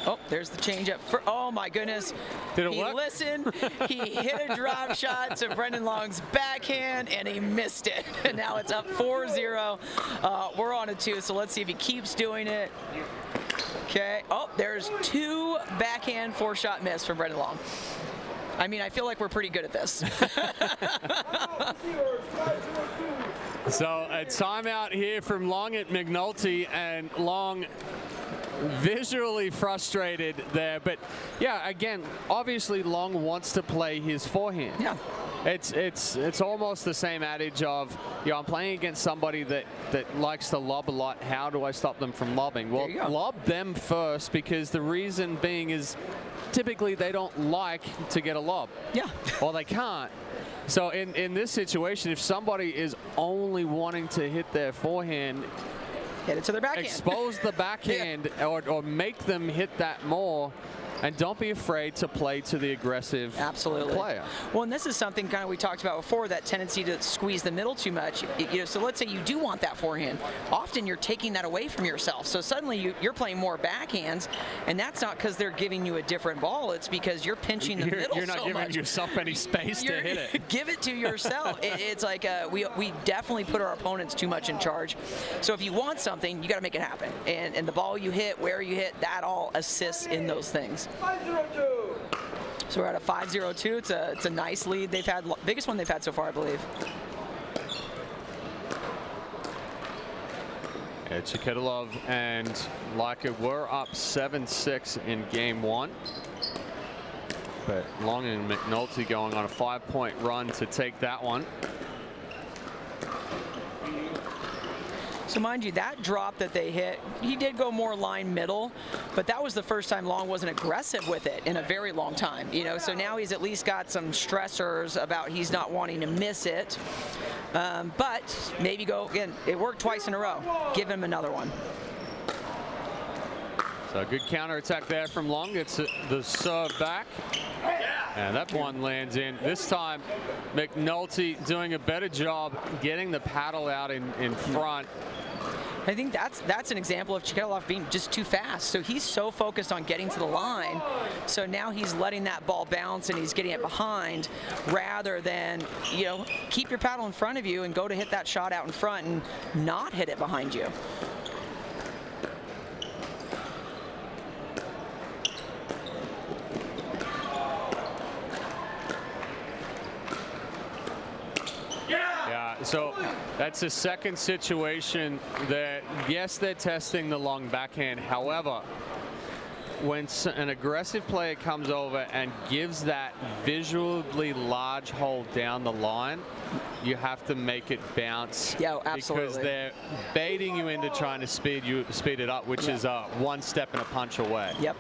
Oh, there's the changeup. Oh my goodness. Did it he work? listened. He hit a drop shot to Brendan Long's backhand, and he missed it. And now it's up 4-0. We're on a 2, so let's see if he keeps doing it. Okay. Oh, there's 2 backhand 4-shot miss from Brendan Long. I mean, I feel like we're pretty good at this. So a timeout here from Long at McNulty, and Long visually frustrated there. But yeah, again, obviously Long wants to play his forehand. Yeah. It's almost the same adage of, you know, I'm playing against somebody that likes to lob a lot. How do I stop them from lobbing? Well, lob them first, because the reason being is typically they don't like to get a lob. Yeah. Or they can't. So in this situation, if somebody is only wanting to hit their forehand, hit it to their backhand. Expose the backhand. Yeah. or make them hit that more. And don't be afraid to play to the aggressive player. Well, and this is something kind of we talked about before, that tendency to squeeze the middle too much. You know, so let's say you do want that forehand. Often you're taking that away from yourself. So suddenly you're playing more backhands, and that's not because they're giving you a different ball. It's because you're pinching the middle so much. You're not giving yourself any space to hit it. Give it to yourself. It's like we definitely put our opponents too much in charge. So if you want something, you got to make it happen. And the ball you hit, where you hit, that all assists in those things. 5-0-2. So we're at a 5-0-2. It's a nice lead they've had, biggest one they've had so far, I believe. Yeah, Chikitilov and Laika were up 7-6 in game 1. But Long and McNulty going on a 5-point run to take that one. So mind you, that drop that they hit, he did go more line middle, but that was the first time Long wasn't aggressive with it in a very long time. You know, so now he's at least got some stressors about he's not wanting to miss it. But maybe go again. It worked twice in a row. Give him another one. So a good counterattack there from Long. Gets the serve back. And that one lands in. This time, McNulty doing a better job getting the paddle out in front. I think that's an example of Chikitilov being just too fast. So he's so focused on getting to the line. So now he's letting that ball bounce and he's getting it behind, rather than, you know, keep your paddle in front of you and go to hit that shot out in front and not hit it behind you. So that's a second situation that, yes, they're testing the long backhand. However, when an aggressive player comes over and gives that visually large hole down the line, you have to make it bounce. Yeah, absolutely. Because they're baiting you into trying to speed it up, which is one step and a punch away. Yep.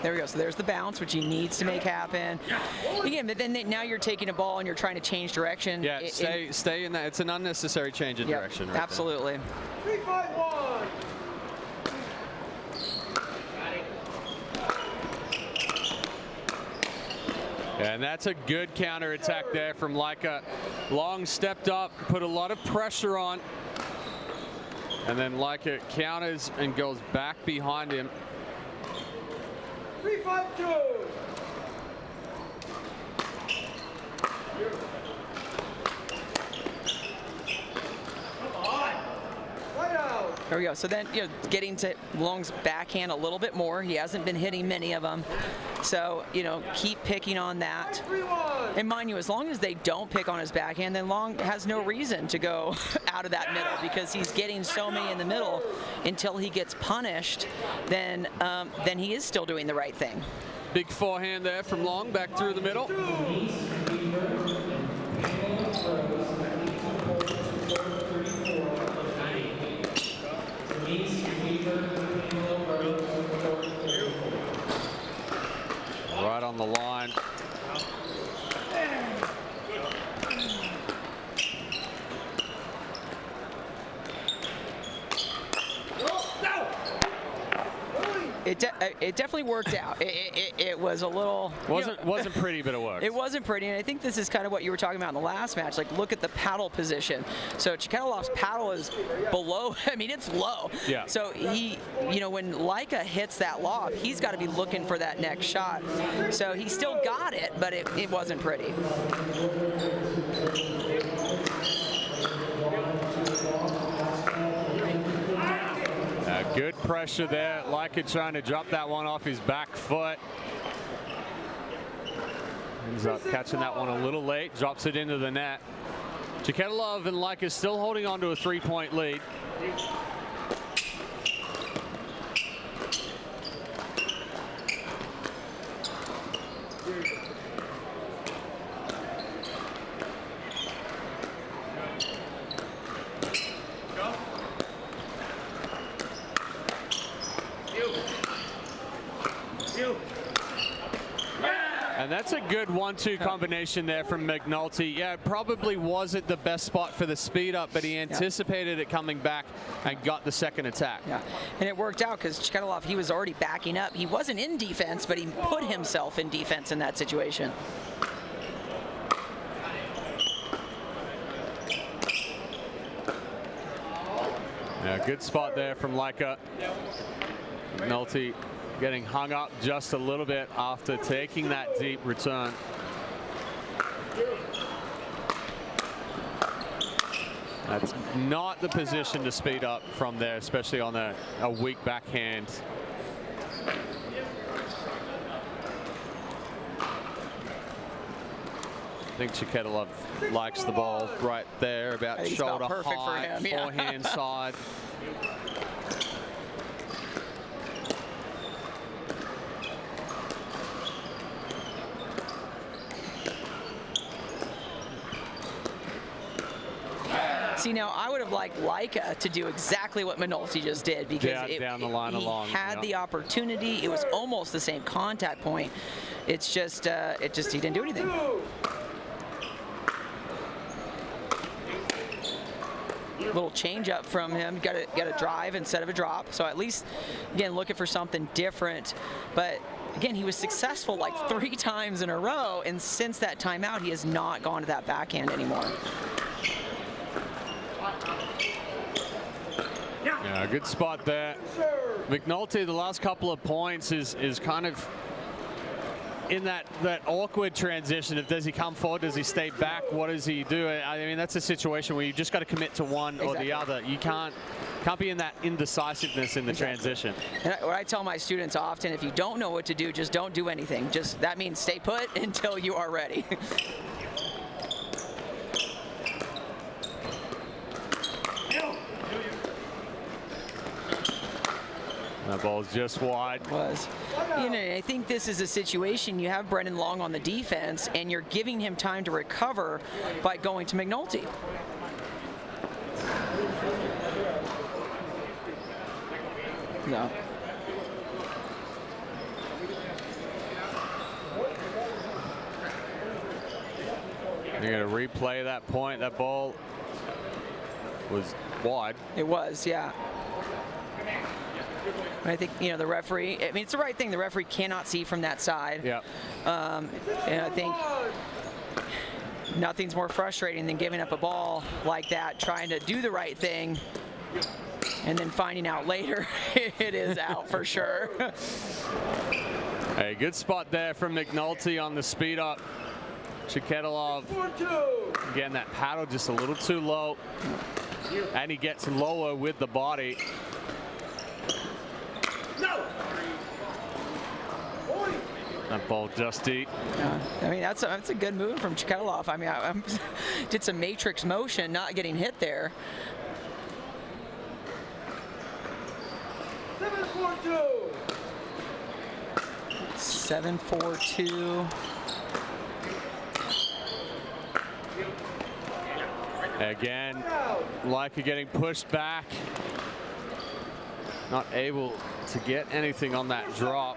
There we go. So there's the bounce, which he needs to make happen. Again, but then now you're taking a ball and you're trying to change direction. Yeah, stay in that. It's an unnecessary change in direction. Right absolutely. 3-5-1. And that's a good counterattack there from Laika. Long stepped up, put a lot of pressure on. And then Laika counters and goes back behind him. 3-5-2. There we go. So then, you know, getting to Long's backhand a little bit more. He hasn't been hitting many of them. So, you know, keep picking on that. And mind you, as long as they don't pick on his backhand, then Long has no reason to go out of that middle, because he's getting so many in the middle until he gets punished. Then he is still doing the right thing. Big forehand there from Long, back through the middle. Right on the line. it definitely worked out. It was a little wasn't pretty, but it worked. It wasn't pretty, and I think this is kind of what you were talking about in the last match. Like, look at the paddle position. So Chikatilov's paddle is below. I mean, it's low. Yeah. So he, when Laika hits that lob, he's got to be looking for that next shot. So he still got it, but it wasn't pretty. Good pressure there. Laika trying to drop that one off his back foot. Ends up catching that one a little late. Drops it into the net. Chikatilov and Laika still holding on to a 3-point lead. And that's a good 1-2 combination there from McNulty. Yeah, it probably wasn't the best spot for the speed up, but he anticipated it coming back and got the second attack. Yeah, and it worked out because Chikatilov, he was already backing up. He wasn't in defense, but he put himself in defense in that situation. Yeah, good spot there from Laika. McNulty getting hung up just a little bit after taking that deep return. That's not the position to speed up from there, especially on a weak backhand. I think Chikatilov likes the ball right there, about shoulder high, forehand side. See, now I would have liked Laika to do exactly what McNulty just did, because down the line along, he had the opportunity. It was almost the same contact point. It's just, he didn't do anything. Little change up from him. Got a drive instead of a drop. So at least, again, looking for something different. But again, he was successful like 3 times in a row, and since that timeout, he has not gone to that backhand anymore. Yeah, good spot there. McNulty, the last couple of points is kind of in that awkward transition of, does he come forward, does he stay back, what does he do? I mean, that's a situation where you just got to commit to one or the other. You can't be in that indecisiveness in the transition. And what I tell my students often, if you don't know what to do, just don't do anything. That means stay put until you are ready. That ball's just wide. I think this is a situation, you have Brendan Long on the defense, and you're giving him time to recover by going to McNulty. No. You're going to replay that point. That ball was wide. It was, yeah. I think, the referee, I mean, it's the right thing. The referee cannot see from that side. Yeah. And I think nothing's more frustrating than giving up a ball like that, trying to do the right thing, and then finding out later it is out for sure. Hey, good spot there from McNulty on the speed up. Chikatilov getting that paddle just a little too low, and he gets lower with the body. That ball just deep. I mean, that's a good move from Chikatilov. I mean, I did some matrix motion, not getting hit there. 7-4-2. 7-4-2. Again, Laika getting pushed back. Not able to get anything on that drop.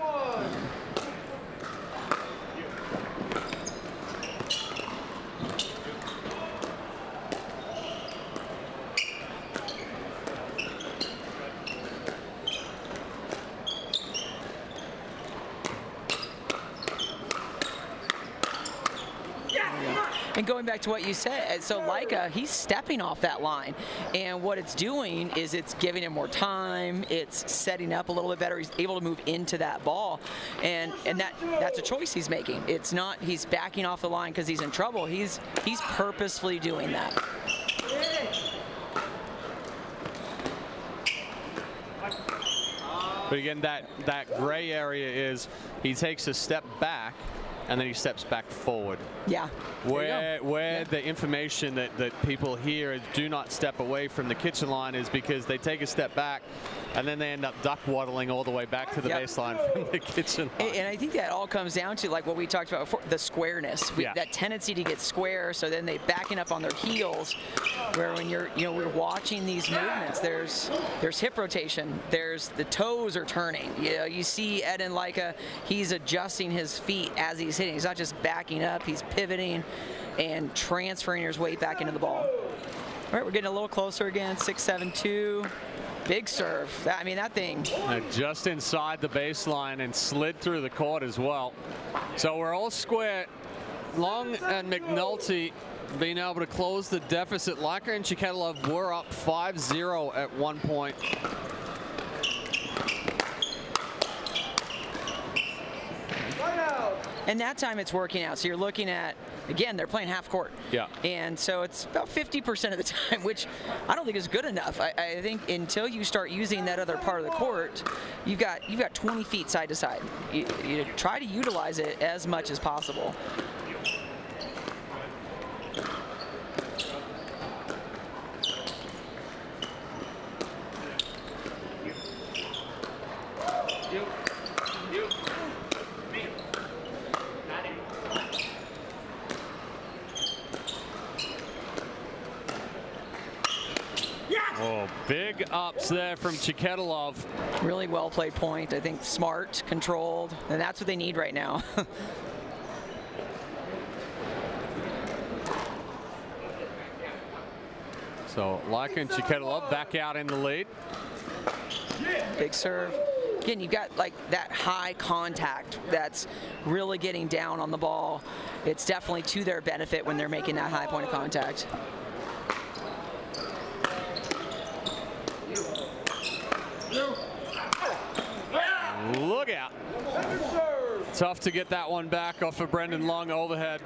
And going back to what you said, so Leica, he's stepping off that line. And what it's doing is it's giving him more time. It's setting up a little bit better. He's able to move into that ball. And that's a choice he's making. It's not he's backing off the line because he's in trouble. He's purposefully doing that. But again, that gray area is he takes a step back and then he steps back forward. Yeah. Where the information that people hear is do not step away from the kitchen line is because they take a step back and then they end up duck waddling all the way back to the baseline from the kitchen line. And I think that all comes down to like what we talked about before, the squareness. That tendency to get square, so then they backing up on their heels. Where when we're watching these movements, there's hip rotation, there's the toes are turning. You see Ed and Leica, he's adjusting his feet as he's hitting. He's not just backing up, he's pivoting and transferring his weight back into the ball. All right, we're getting a little closer again. 6-7-2. Big serve. That thing. Just inside the baseline and slid through the court as well. So we're all square. Long and McNulty being able to close the deficit. Leica and Chiketilov were up 5-0 at one point. And that time it's working out. So you're looking at, again, they're playing half court. Yeah. And so it's about 50% of the time, which I don't think is good enough. I think until you start using that other part of the court, you've got 20 feet side to side. You try to utilize it as much as possible. Big ups there from Chiketilov. Really well played point. I think smart, controlled, and that's what they need right now. So Leica and Chiketilov back out in the lead. Big serve. Again, you've got like that high contact that's really getting down on the ball. It's definitely to their benefit when they're making that high point of contact. Look out. Tough to get that one back off of Brendan Long overhead.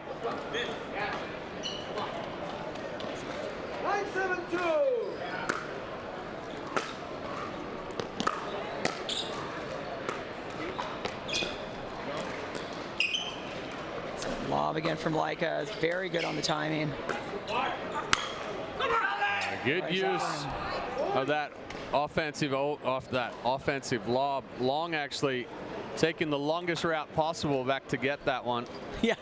9-7-2. Lob again from Leica. It's very good on the timing. Good use of that offensive lob. Long actually taking the longest route possible back to get that one. Yeah.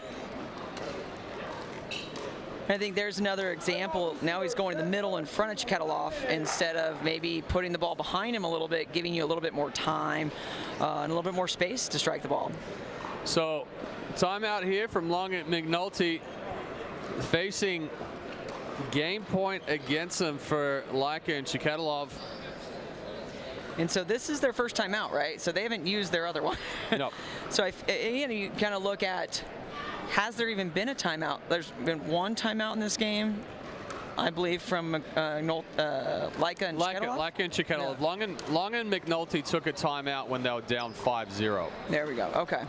I think there's another example. Now he's going to the middle in front of Chiketilov instead of maybe putting the ball behind him a little bit, giving you a little bit more time and a little bit more space to strike the ball. So timeout here from Long at McNulty, facing game point against him for Leica and Chiketilov. And so this is their first time out, right? So they haven't used their other one. No. So you kind of look at, has there even been a timeout? There's been one timeout in this game, I believe, from Leica and Chiketilov. Leica and Chiketilov. Yeah. Long and McNulty took a timeout when they were down 5-0. There we go. Okay.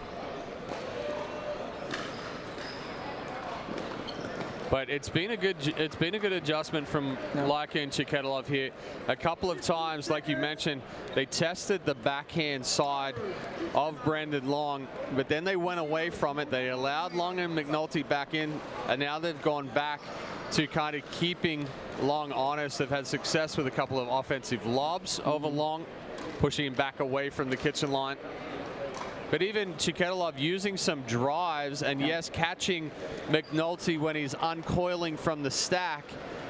But it's been a good adjustment from Leica and Chiketilov here. A couple of times, like you mentioned, they tested the backhand side of Brendan Long, but then they went away from it. They allowed Long and McNulty back in, and now they've gone back to kind of keeping Long honest. They've had success with a couple of offensive lobs over Long, pushing him back away from the kitchen line. But even Chiketilov using some drives and, yes, catching McNulty when he's uncoiling from the stack.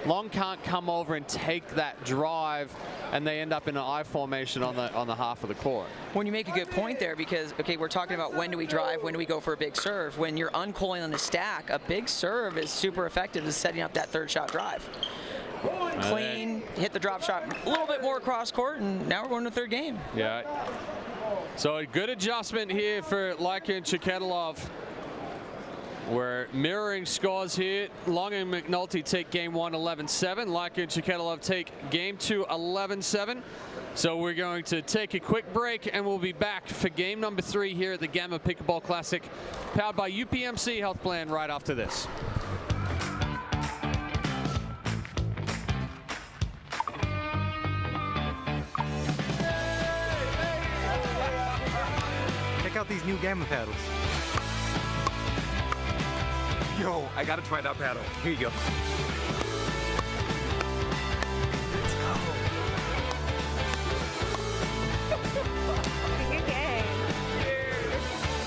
Long can't come over and take that drive, and they end up in an I formation on the half of the court. When you make a good point there, because, okay, we're talking about when do we drive, when do we go for a big serve. When you're uncoiling on the stack, a big serve is super effective in setting up that third shot drive. Clean, hit the drop shot a little bit more across court, and now we're going to the third game. Yeah. So a good adjustment here for Leica and Chiketilov. We're mirroring scores here. Long and McNulty take game 1 11-7. Leica and Chiketilov take game 2 11-7. So we're going to take a quick break and we'll be back for game number 3 here at the Gamma Pickleball Classic, powered by UPMC Health Plan, right after this. Check out these new Gamma paddles. Yo, I gotta try that paddle. Here you go.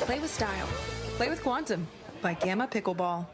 Play with style. Play with Quantum by Gamma Pickleball.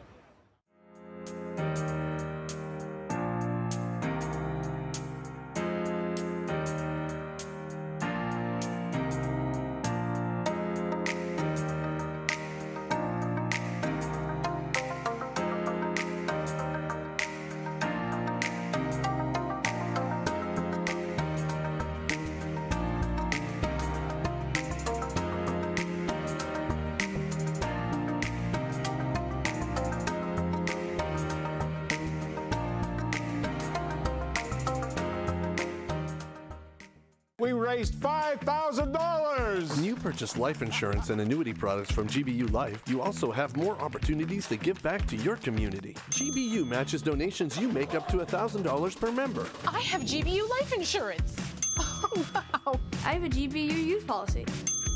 We raised $5,000! When you purchase life insurance and annuity products from GBU Life, you also have more opportunities to give back to your community. GBU matches donations you make up to $1,000 per member. I have GBU life insurance. Oh, wow. I have a GBU youth policy.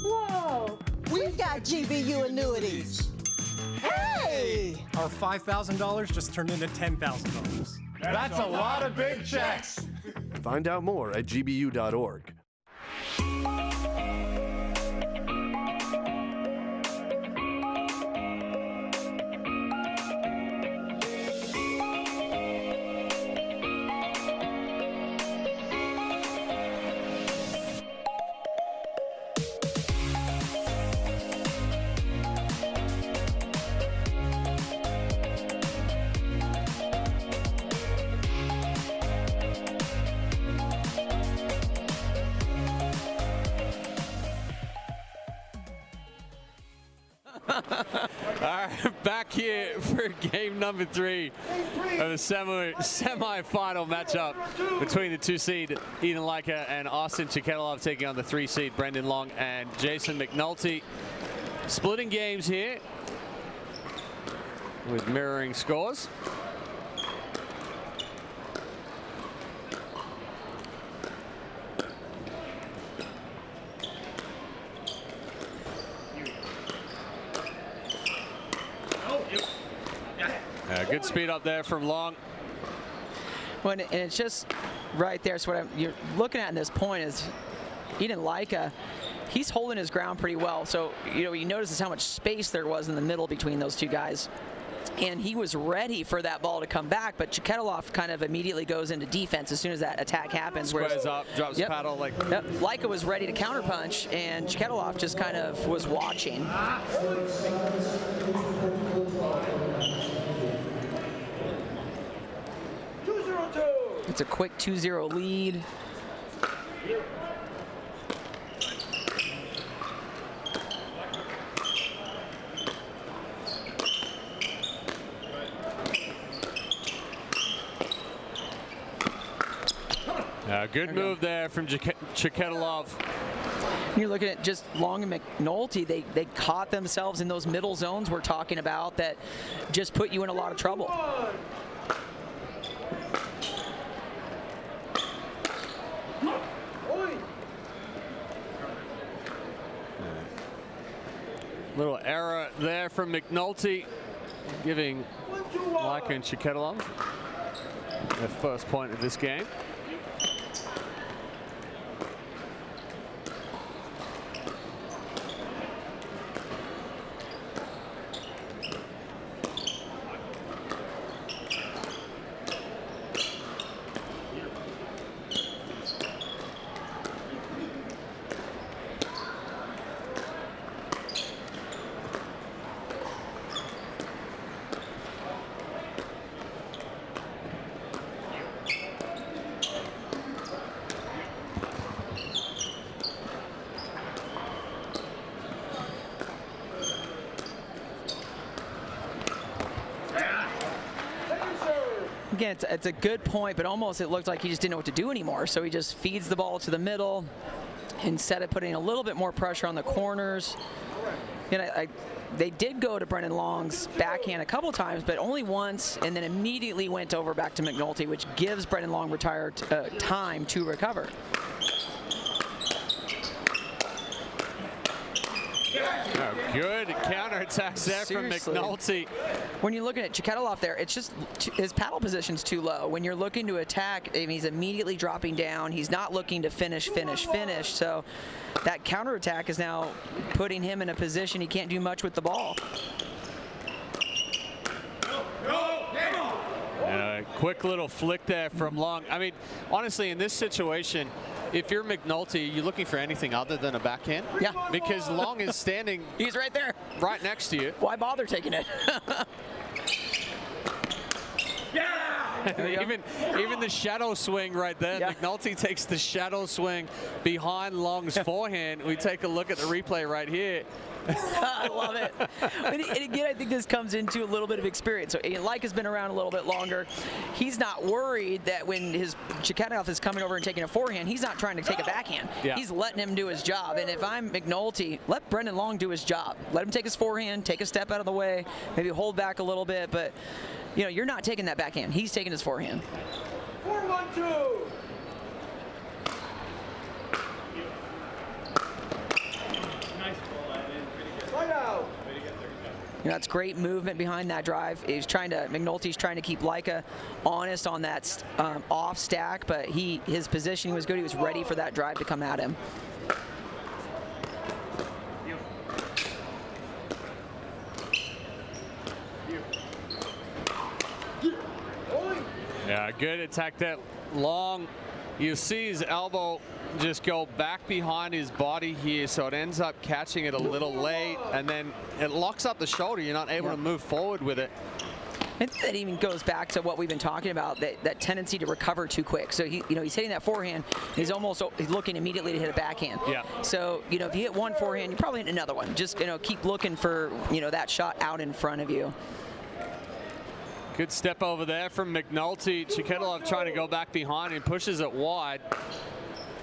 Whoa. We've got GBU annuities. Hey! Our $5,000 just turned into $10,000. That's a lot of big checks! Find out more at gbu.org. All right, back here for game number 3 of the semi-final matchup between the 2-seed Eden Leica and Austin Chiketilov, taking on the 3-seed Brendan Long and Jason McNulty. Splitting games here with mirroring scores. Good speed up there from Long. And it's just right there. So what you're looking at in this point is Eden Leica, he's holding his ground pretty well. So, you notice how much space there was in the middle between those two guys. And he was ready for that ball to come back, but Chiketilov kind of immediately goes into defense as soon as that attack happens. Squares up, drops the paddle. Leica was ready to counterpunch, and Chiketilov just kind of was watching. It's a quick 2-0 lead. Good move there from Chiketilov. You're looking at just Long and McNulty. They caught themselves in those middle zones we're talking about that just put you in a lot of trouble. Little error there from McNulty, giving Leica and Chiketilov their first point of this game. Again, it's a good point, but almost it looked like he just didn't know what to do anymore. So he just feeds the ball to the middle instead of putting a little bit more pressure on the corners. You know, they did go to Brendan Long's backhand a couple times, but only once, and then immediately went over back to McNulty, which gives Brendan Long time to recover. Oh, good counterattacks there Seriously. from McNulty. When you're looking at Chiketilov there, it's just his paddle position's too low. When you're looking to attack, I mean, he's immediately dropping down. He's not looking to finish. So that counterattack is now putting him in a position he can't do much with the ball. And a quick little flick there from Long. I mean, honestly, in this situation, if you're McNulty, you're looking for anything other than a backhand? Yeah. Because Long is standing He's right there. right next to you. Why bother taking it? Even the shadow swing right there. Yeah. McNulty takes the shadow swing behind Long's forehand. We take a look at the replay right here. I love it. And again, I think this comes into a little bit of experience. So Like has been around a little bit longer. He's not worried that when his Chiketilov is coming over and taking a forehand, he's not trying to take a backhand. Yeah. He's letting him do his job. And if I'm McNulty, let Brendan Long do his job. Let him take his forehand, take a step out of the way, maybe hold back a little bit. But, you know, you're not taking that backhand. He's taking his forehand. 4-1-2. You know, that's great movement behind that drive. McNulty's trying to keep Leica honest on that off stack, but his positioning was good. He was ready for that drive to come at him. Yeah, good attack that Long. You see his elbow just go back behind his body here, so it ends up catching it a little late, and then it locks up the shoulder. You're not able to move forward with it. I think that even goes back to what we've been talking about, that tendency to recover too quick. So he's hitting that forehand. He's looking immediately to hit a backhand. Yeah. So if you hit one forehand, you probably hit another one. Just keep looking for that shot out in front of you. Good step over there from McNulty. Chiketilov trying to go back behind and pushes it wide.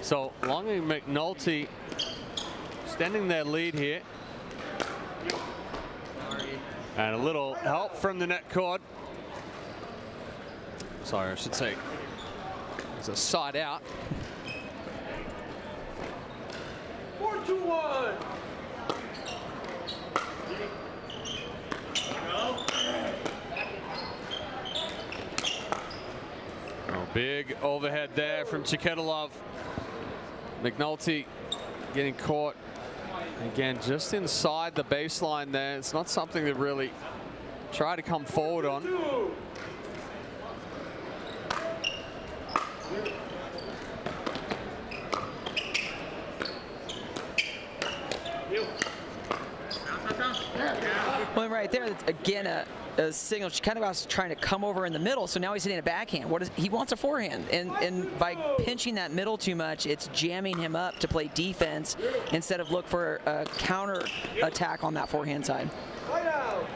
So Long and McNulty extending their lead here. And a little help from the net cord. Sorry, I should say it's a side out. 4-2-1. Big overhead there from Chiketilov. McNulty getting caught again just inside the baseline there. It's not something to really try to come forward on. Well, right there, that's again a signal. Chiketilov trying to come over in the middle, so now he's hitting a backhand. He wants a forehand, and by pinching that middle too much, it's jamming him up to play defense instead of look for a counter attack on that forehand side. Right out.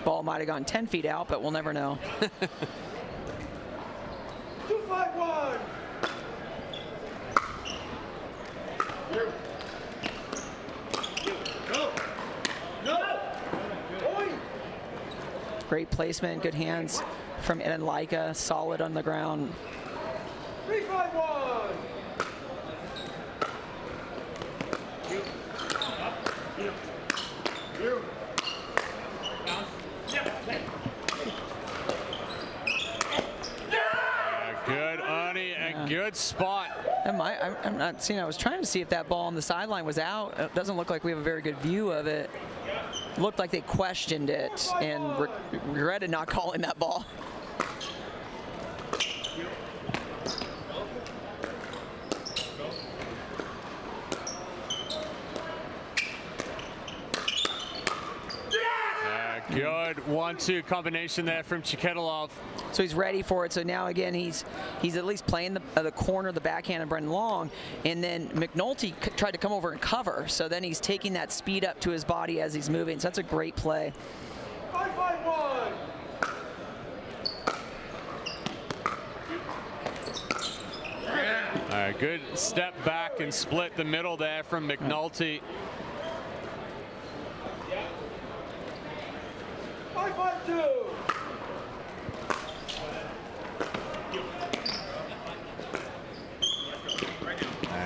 Ball might have gone 10 feet out, but we'll never know. 2-5-1. Great placement, good hands from Leica, solid on the ground. 3-5-1. Good, Ernie, and good spot. I'm not seeing. I was trying to see if that ball on the sideline was out. It doesn't look like we have a very good view of it. Looked like they questioned it and regretted not calling that ball. Good 1-2 combination there from Chiketilov. So he's ready for it. So now again, he's at least playing the corner of the backhand of Brendan Long, and then McNulty tried to come over and cover. So then he's taking that speed up to his body as he's moving. So that's a great play. 5-5-1. All right, good step back and split the middle there from McNulty. 5-5-2.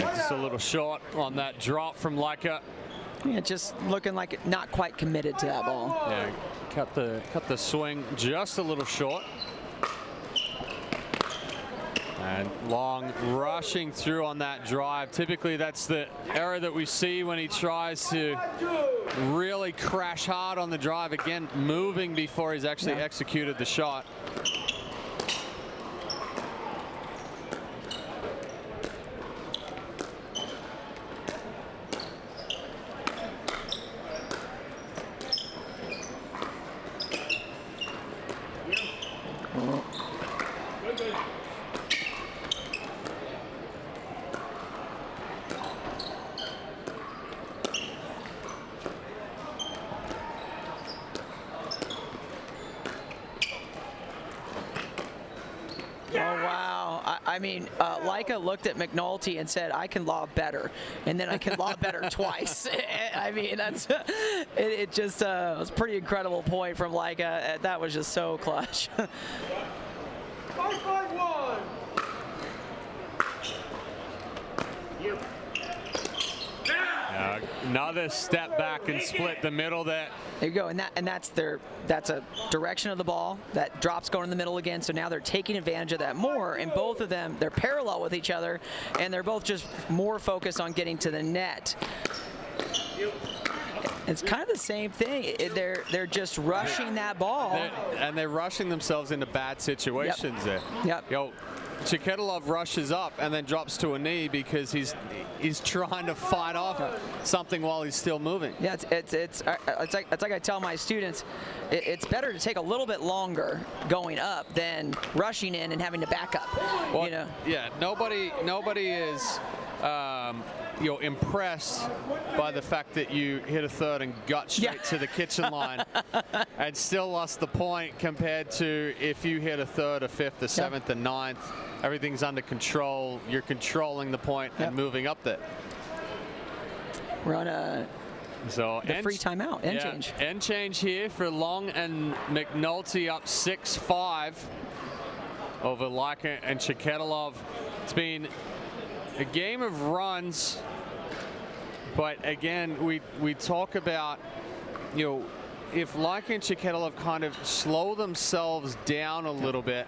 Just a little short on that drop from Leica. Yeah, just looking like not quite committed to that ball. Yeah, cut the swing just a little short. And Long rushing through on that drive. Typically, that's the error that we see when he tries to really crash hard on the drive. Again, moving before he's actually executed the shot. I mean, Leica looked at McNulty and said, I can lob better. And then I can lob better twice. I mean, that's it just was a pretty incredible point from Leica. That was just so clutch. 5-5-1. Another step back and split the middle there. There you go, and that's a direction of the ball. That drop's going in the middle again, so now they're taking advantage of that more, and both of them, they're parallel with each other, and they're both just more focused on getting to the net. It's kind of the same thing. They're just rushing that ball. They're rushing themselves into bad situations there. Yep. Yo, Chiketilov rushes up and then drops to a knee because he's trying to fight off something while he's still moving. Yeah, it's like I tell my students, it's better to take a little bit longer going up than rushing in and having to back up. Well, you know? Yeah, nobody is impressed by the fact that you hit a third and got straight to the kitchen line and still lost the point compared to if you hit a third, a fifth, a seventh, a ninth. Everything's under control. You're controlling the point and moving up there. We're on the free timeout, end change. End change here for Long and McNulty up 6-5 over Leica and Chiketilov. It's been a game of runs, but again, we talk about, if Leica and Chiketilov kind of slow themselves down a little bit,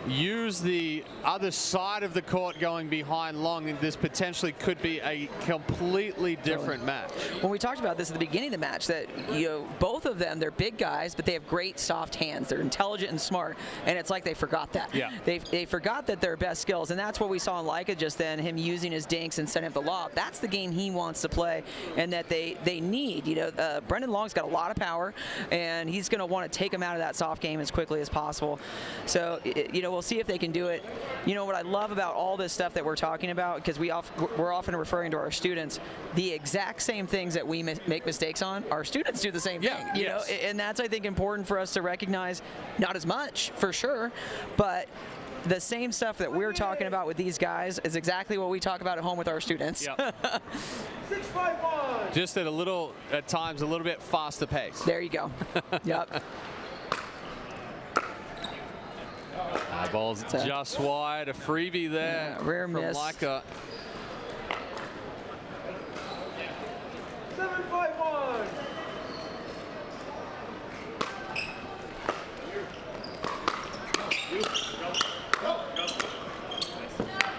use the other side of the court going behind Long, and this potentially could be a completely different match. When we talked about this at the beginning of the match, that both of them, they're big guys, but they have great soft hands. They're intelligent and smart, and it's like they forgot that. Yeah. They forgot that their best skills, and that's what we saw in Leica just then, him using his dinks and setting up the lob. That's the game he wants to play, and that they need. Brendan Long's got a lot of power, and he's going to want to take him out of that soft game as quickly as possible. So, we'll see if they can do it. What I love about all this stuff that we're talking about, because we're often referring to our students, the exact same things that we make mistakes on, our students do the same thing. Yes. And that's, I think, important for us to recognize. Not as much, for sure, but the same stuff that we're talking about with these guys is exactly what we talk about at home with our students. Yep. 6-5-1. Just at times, a little bit faster pace. There you go. Yep. Ball's just wide. A freebie there rare from miss. Leica. 7-5-1.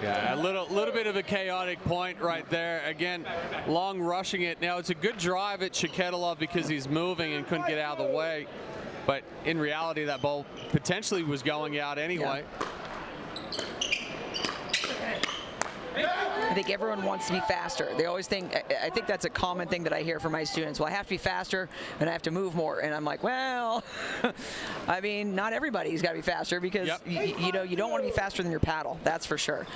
Yeah, a little bit of a chaotic point right there. Again, Long rushing it. Now it's a good drive at Chiketilov because he's moving and couldn't get out of the way. But in reality, that ball potentially was going out anyway. I think everyone wants to be faster. They always think, I think that's a common thing that I hear from my students. Well, I have to be faster and I have to move more. And I'm like, well, I mean, not everybody's got to be faster because, you know, you don't want to be faster than your paddle. That's for sure.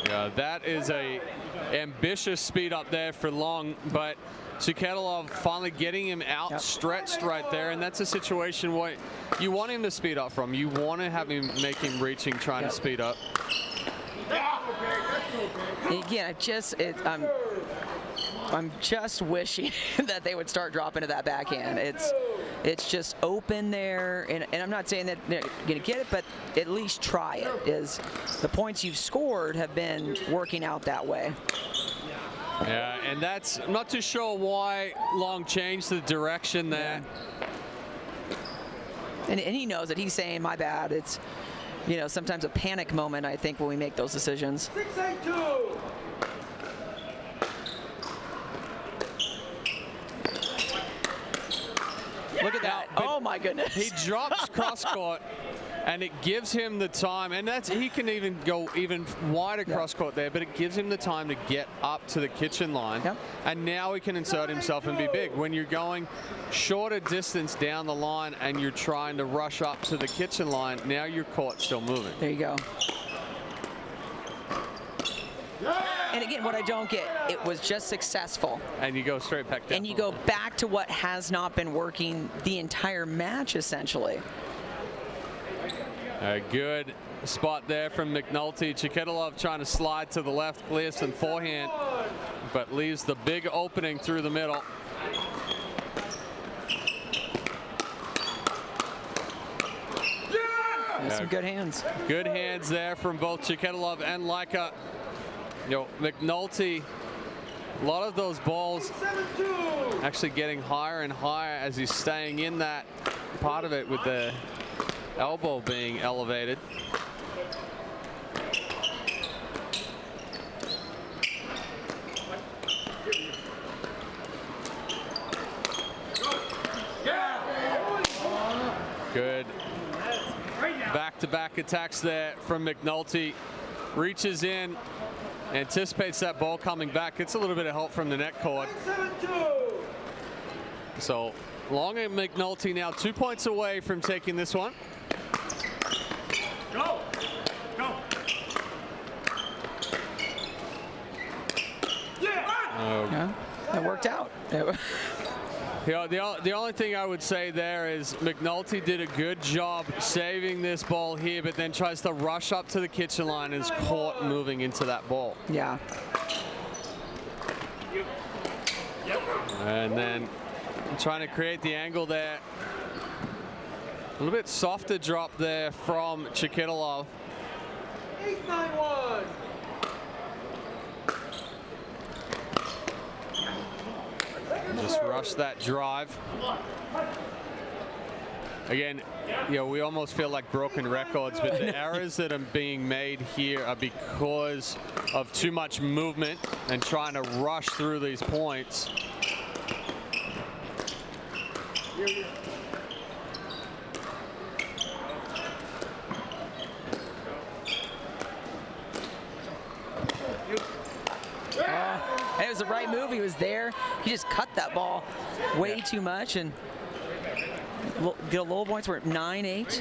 Yeah, that is a ambitious speed up there for Long, but Chiketilov finally getting him outstretched right there, and that's a situation where you want him to speed up from. You want to have him make him reaching, trying to speed up. Again, I'm just wishing that they would start dropping to that backhand. It's just open there, and I'm not saying that they're going to get it, but at least try it. Is the points you've scored have been working out that way. Yeah, and that's, I'm not too sure why Long changed the direction there. And he knows it. He's saying, my bad. It's, you know, sometimes a panic moment, I think, when we make those decisions. 6-8-2. Look at that. Oh, my goodness. He drops cross court, and it gives him the time. And that's, he can even go even wider cross court there, but it gives him the time to get up to the kitchen line. And now he can insert himself and be big. When you're going shorter distance down the line and you're trying to rush up to the kitchen line, now your court's still moving. There you go. And again, what I don't get, it was just successful. And you go straight back down. And you go back to what has not been working the entire match, essentially. A good spot there from McNulty. Chiketilov trying to slide to the left, clears some forehand, but leaves the big opening through the middle. Some good hands. Good hands there from both Chiketilov and Laika. You know, McNulty, a lot of those balls actually getting higher and higher as he's staying in that part of it with the elbow being elevated. Good back-to-back attacks there from McNulty. Reaches in, anticipates that ball coming back. Gets a little bit of help from the net cord. So Long and McNulty now 2 points away from taking this one. Go! Go! Yeah, that worked out. The only thing I would say there is McNulty did a good job saving this ball here, but then tries to rush up to the kitchen line and is caught moving into that ball. Yeah. And then trying to create the angle there. A little bit softer drop there from Chiketilov. 8-9-1. Just rush that drive. Again, you know, we almost feel like broken records, but the errors that are being made here are because of too much movement and trying to rush through these points. It was the right move. He was there. He just cut that ball way too much, and the low points were at 9-8.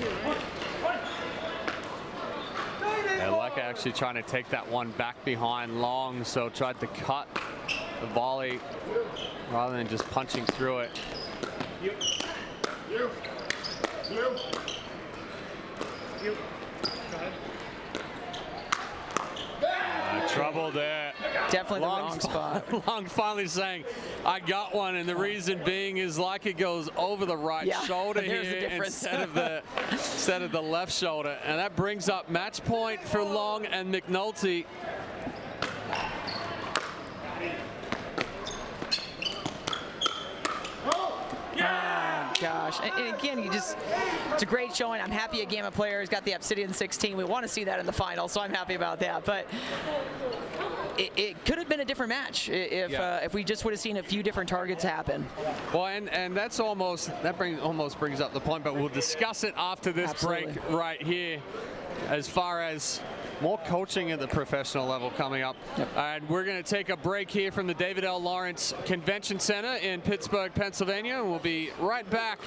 And Laika actually trying to take that one back behind Long, so tried to cut the volley rather than just punching through it. Trouble there. Definitely the wrong spot. Long finally saying, I got one, and the reason being is Laika goes over the right shoulder here instead of the left shoulder, and that brings up match point for Long and McNulty. Gosh. gosh. And again, it's a great showing. I'm happy a Gamma player has got the Obsidian 16. We want to see that in the final, so I'm happy about that. But it could have been a different match if we just would have seen a few different targets happen. Well, and that almost brings up the point, but we'll discuss it after this break right here, as far as more coaching at the professional level coming up. And we're going to take a break here from the David L. Lawrence Convention Center in Pittsburgh, Pennsylvania. And we'll be right back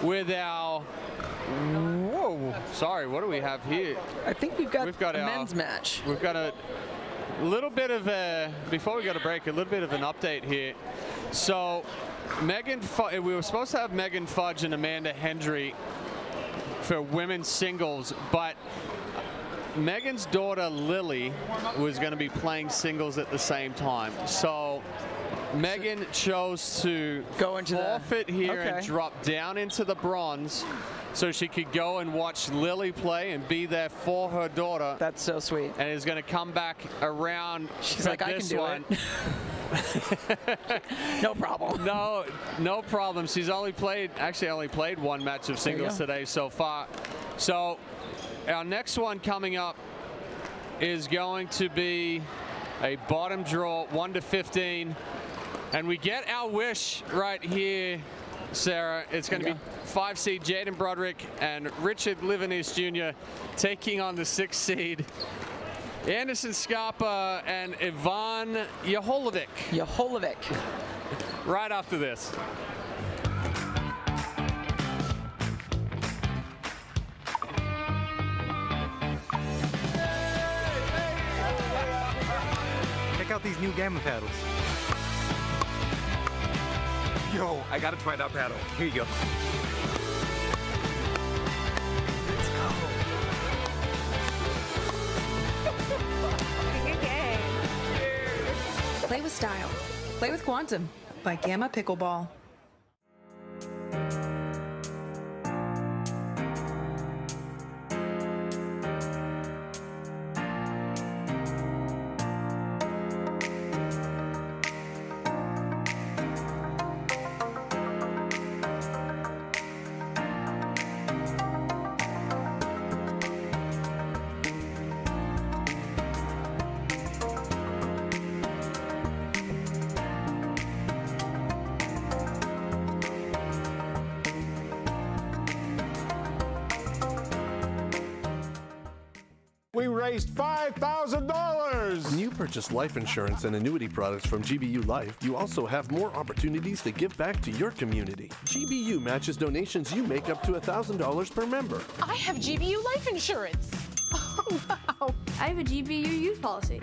with our... Whoa, sorry, what do we have here? I think we've got a men's match. We've got a little bit of a, before we go to break, a little bit of an update here. So we were supposed to have Megan Fudge and Amanda Hendry for women's singles, but Megan's daughter Lily was going to be playing singles at the same time. So Megan chose to go into forfeit here and drop down into the bronze so she could go and watch Lily play and be there for her daughter. That's so sweet. And is going to come back around. She's like, I can do it. No problem. No problem. She's only played one match of singles today so far. So our next one coming up is going to be a bottom draw, 1-15. And we get our wish right here, Sarah. It's going to be 5 seed Jaden Broderick and Richard Livanis Jr. taking on the 6 seed Anderson Scarpa and Ivan Jaholovic. Right after this. Check out these new Gamma paddles. Yo, I gotta try that paddle. Here you go. Let's go. Play with style. Play with Quantum by Gamma Pickleball. We raised $5,000! When you purchase life insurance and annuity products from GBU Life, you also have more opportunities to give back to your community. GBU matches donations you make up to $1,000 per member. I have GBU life insurance. Oh, wow. I have a GBU youth policy.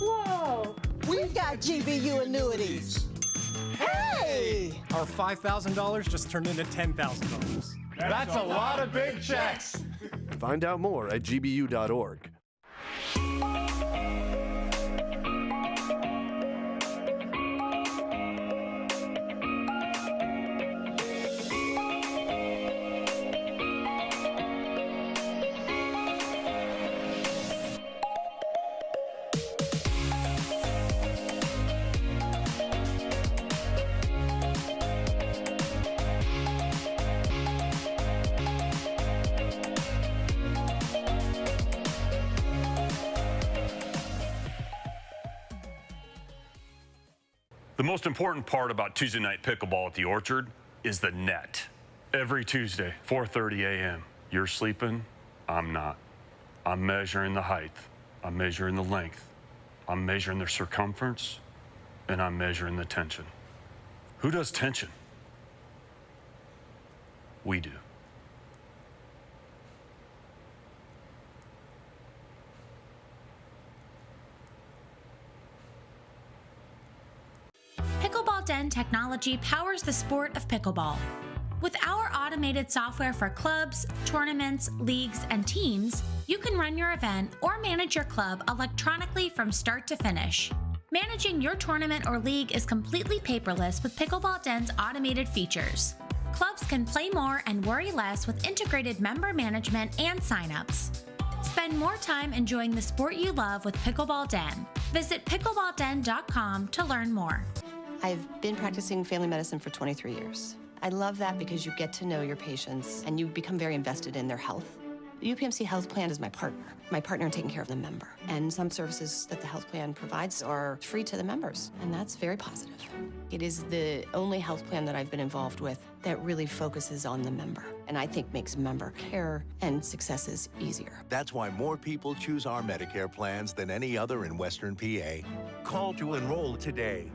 Whoa. We've got GBU annuities. Hey! Our $5,000 just turned into $10,000. That's a lot of big checks! Find out more at gbu.org. The most important part about Tuesday night pickleball at the Orchard is the net. Every Tuesday, 4:30 a.m. You're sleeping, I'm not. I'm measuring the height, I'm measuring the length, I'm measuring the circumference, and I'm measuring the tension. Who does tension? We do. Pickleball Den technology powers the sport of pickleball. With our automated software for clubs, tournaments, leagues, and teams, you can run your event or manage your club electronically from start to finish. Managing your tournament or league is completely paperless with Pickleball Den's automated features. Clubs can play more and worry less with integrated member management and signups. Spend more time enjoying the sport you love with Pickleball Den. Visit pickleballden.com to learn more. I've been practicing family medicine for 23 years. I love that because you get to know your patients and you become very invested in their health. The UPMC Health Plan is my partner in taking care of the member. And some services that the health plan provides are free to the members, and that's very positive. It is the only health plan that I've been involved with that really focuses on the member, and I think makes member care and successes easier. That's why more people choose our Medicare plans than any other in Western PA. Call to enroll today.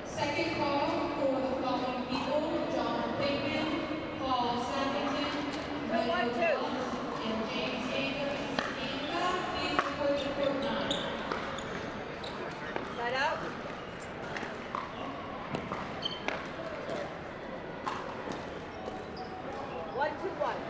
Second call for the following people: John Bateman, Paul Sappington, Michael Wells, and James Davis. Anna, please report to court 9. Side out. One, two, one.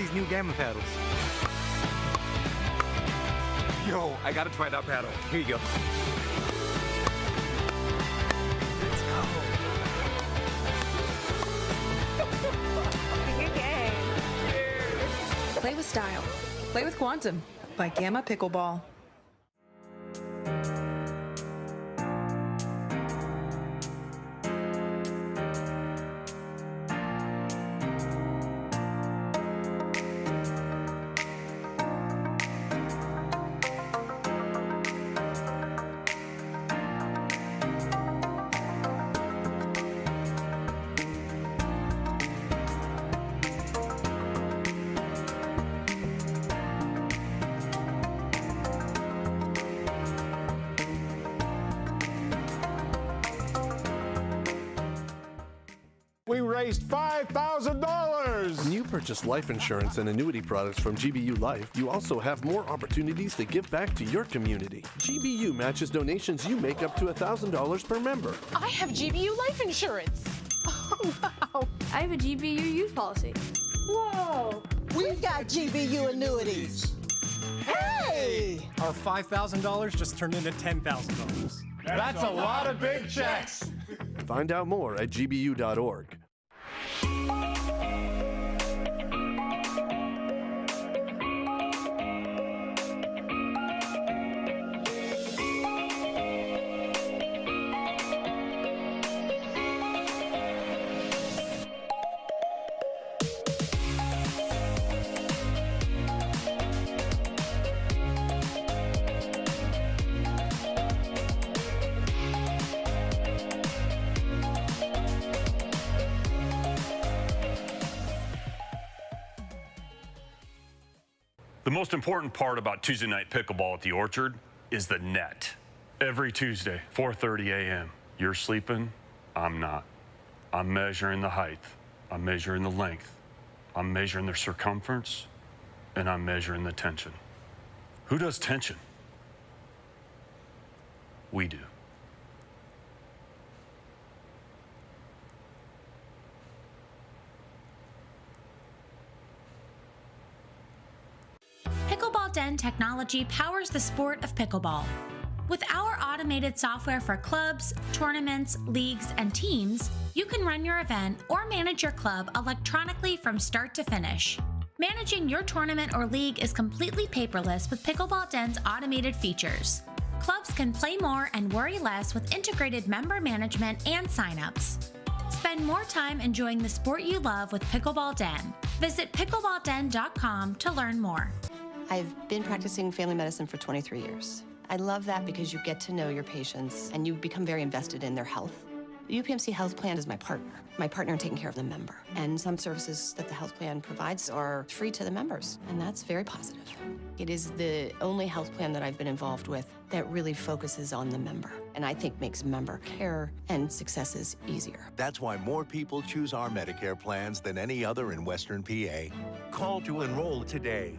these new gamma paddles. Yo, I gotta try that paddle. Here you go. Good game. Play with style. Play with Quantum by Gamma Pickleball. We raised $5,000. When you purchase life insurance and annuity products from GBU Life, you also have more opportunities to give back to your community. GBU matches donations you make up to $1,000 per member. I have GBU life insurance. Oh, wow. I have a GBU youth policy. Whoa! We've got GBU annuities. Hey! Our $5,000 just turned into $10,000. That's a lot of big checks. Find out more at gbu.org. The most important part about Tuesday night pickleball at the Orchard is the net. Every Tuesday, 4:30 a.m. You're sleeping, I'm not. I'm measuring the height, I'm measuring the length, I'm measuring the circumference, and I'm measuring the tension. Who does tension? We do. Pickleball Den technology powers the sport of pickleball. With our automated software for clubs, tournaments, leagues, and teams, you can run your event or manage your club electronically from start to finish. Managing your tournament or league is completely paperless with Pickleball Den's automated features. Clubs can play more and worry less with integrated member management and signups. Spend more time enjoying the sport you love with Pickleball Den. Visit pickleballden.com to learn more. I've been practicing family medicine for 23 years. I love that because you get to know your patients and you become very invested in their health. The UPMC Health Plan is my partner in taking care of the member. And some services that the health plan provides are free to the members, and that's very positive. It is the only health plan that I've been involved with that really focuses on the member, and I think makes member care and successes easier. That's why more people choose our Medicare plans than any other in Western PA. Call to enroll today.